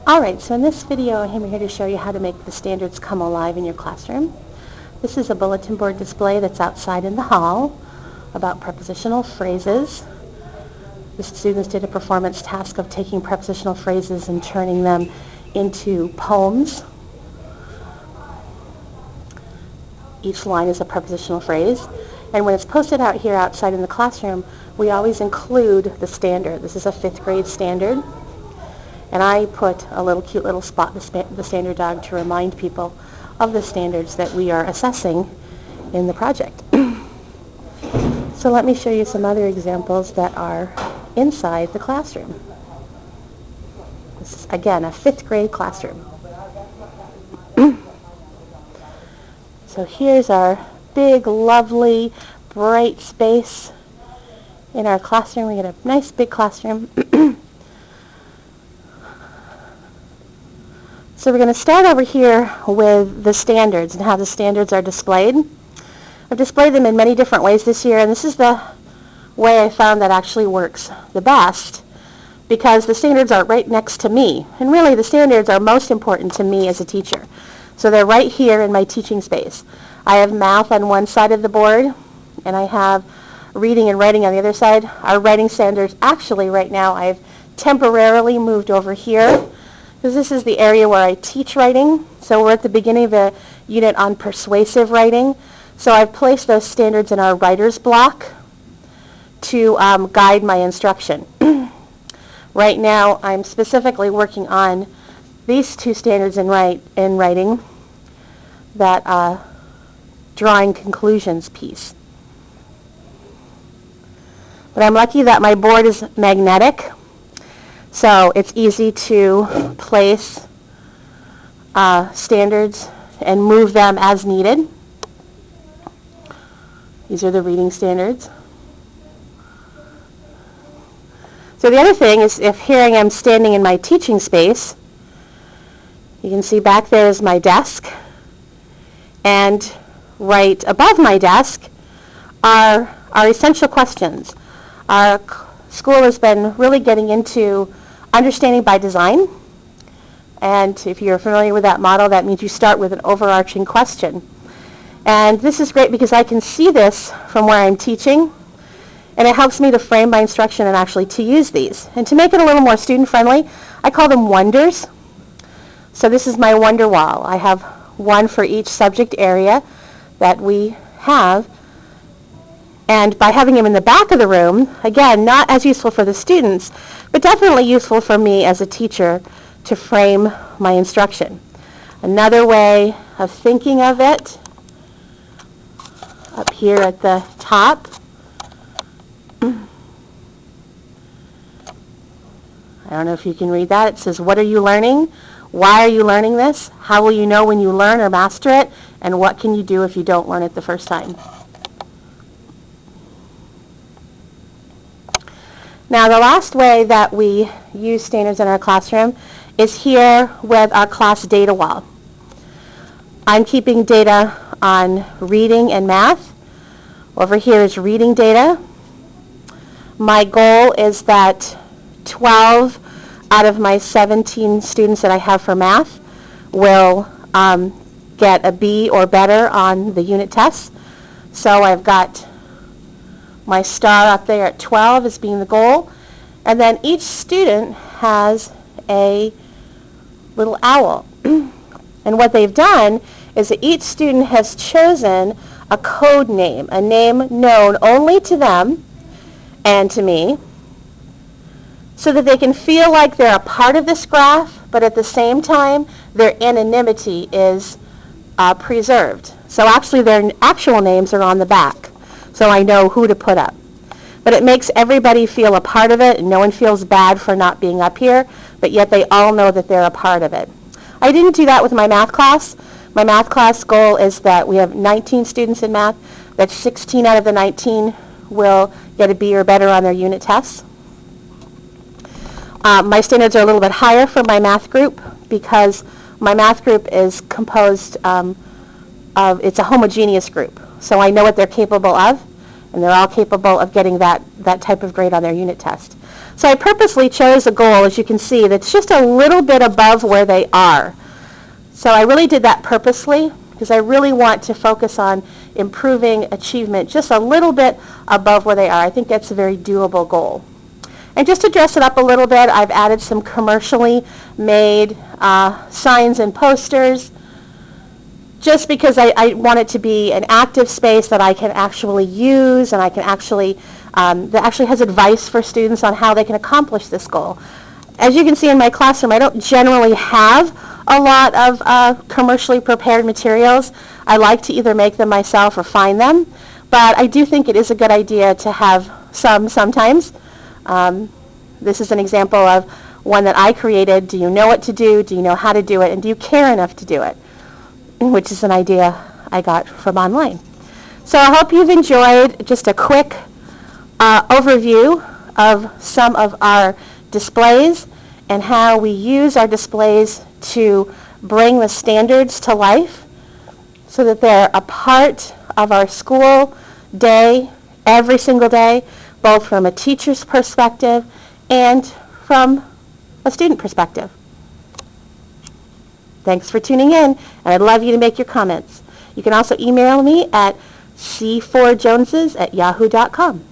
Alright, so in this video I'm here to show you how to make the standards come alive in your classroom. This is a bulletin board display that's outside in the hall about prepositional phrases. The students did a performance task of taking prepositional phrases and turning them into poems. Each line is a prepositional phrase. And when it's posted out here outside in the classroom, we always include the standard. This is a 5th grade standard. And I put a little cute little spot, the standard dog, to remind people of the standards that we are assessing in the project. So let me show you some other examples that are inside the classroom. This is, again, a 5th grade classroom. So here's our big, lovely, bright space in our classroom. We got a nice big classroom. So we're going to start over here with the standards and how the standards are displayed. I've displayed them in many different ways this year, and this is the way I found that actually works the best, because the standards are right next to me. And really, the standards are most important to me as a teacher. So they're right here in my teaching space. I have math on one side of the board, and I have reading and writing on the other side. Our writing standards, actually right now, I've temporarily moved over here, because this is the area where I teach writing. So we're at the beginning of a unit on persuasive writing. So I've placed those standards in our writer's block to guide my instruction. Right now, I'm specifically working on these two standards in writing, that drawing conclusions piece. But I'm lucky that my board is magnetic, so it's easy to place standards and move them as needed. These are the reading standards. So the other thing is, if here I am standing in my teaching space, you can see back there is my desk, and right above my desk are our essential questions. Our school has been really getting into understanding by design, and if you're familiar with that model, that means you start with an overarching question. And this is great because I can see this from where I'm teaching, and it helps me to frame my instruction and actually to use these. And to make it a little more student-friendly, I call them wonders. So this is my wonder wall. I have one for each subject area that we have. And by having them in the back of the room, again, not as useful for the students, but definitely useful for me as a teacher to frame my instruction. Another way of thinking of it, up here at the top, I don't know if you can read that. It says, what are you learning? Why are you learning this? How will you know when you learn or master it? And what can you do if you don't learn it the first time? Now, the last way that we use standards in our classroom is here with our class data wall. I'm keeping data on reading and math. Over here is reading data. My goal is that 12 out of my 17 students that I have for math will get a B or better on the unit tests. So I've got my star up there at 12 as being the goal. And then each student has a little owl. And what they've done is that each student has chosen a code name, a name known only to them and to me, so that they can feel like they're a part of this graph, but at the same time, their anonymity is preserved. So actually, their actual names are on the back, so I know who to put up. But it makes everybody feel a part of it, and no one feels bad for not being up here, but yet they all know that they're a part of it. I didn't do that with my math class. My math class goal is that we have 19 students in math, that 16 out of the 19 will get a B or better on their unit tests. My standards are a little bit higher for my math group because my math group is composed it's a homogeneous group. So I know what they're capable of, and they're all capable of getting that type of grade on their unit test. So I purposely chose a goal, as you can see, that's just a little bit above where they are. So I really did that purposely because I really want to focus on improving achievement just a little bit above where they are. I think that's a very doable goal. And just to dress it up a little bit, I've added some commercially made signs and posters just because I want it to be an active space that I can actually use and I can actually, that actually has advice for students on how they can accomplish this goal. As you can see in my classroom, I don't generally have a lot of commercially prepared materials. I like to either make them myself or find them, but I do think it is a good idea to have some sometimes. This is an example of one that I created. Do you know what to do? Do you know how to do it? And do you care enough to do it? Which is an idea I got from online. So I hope you've enjoyed just a quick overview of some of our displays and how we use our displays to bring the standards to life so that they're a part of our school day, every single day, both from a teacher's perspective and from a student perspective. Thanks for tuning in, and I'd love you to make your comments. You can also email me at c4joneses@yahoo.com.